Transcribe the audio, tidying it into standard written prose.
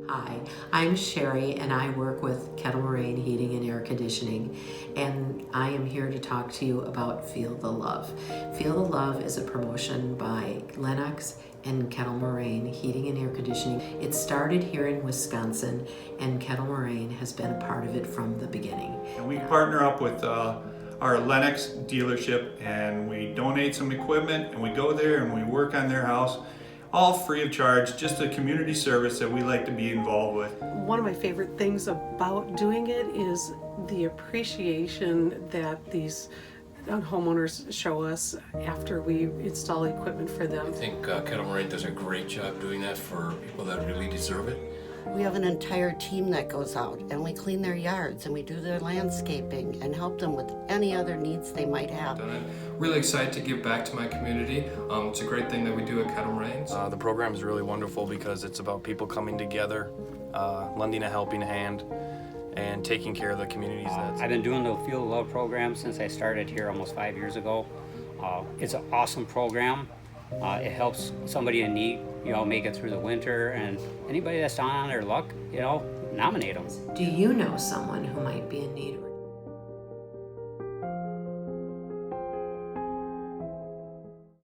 Hi, I'm Sherry and I work with Kettle Moraine Heating and Air Conditioning, and I am here to talk to you about Feel the Love. Feel the Love is a promotion by Lennox and Kettle Moraine Heating and Air Conditioning. It started here in Wisconsin, and Kettle Moraine has been a part of it from the beginning. And we partner up with our Lennox dealership, and we donate some equipment, and we go there and we work on their house, all free of charge, just a community service that we like to be involved with. One of my favorite things about doing it is the appreciation that these homeowners show us after we install equipment for them. I think Kettle Moraine does a great job doing that for people that really deserve it. We have an entire team that goes out and we clean their yards and we do their landscaping and help them with any other needs they might have. I'm really excited to give back to my community. It's a great thing that we do at Kettle Moraine. The program is really wonderful because it's about people coming together, lending a helping hand, and taking care of the communities. I've been doing the Feel the Love program since I started here almost 5 years ago. It's an awesome program. It helps somebody in need, make it through the winter, and anybody that's down on their luck, nominate them. Do you know someone who might be in need?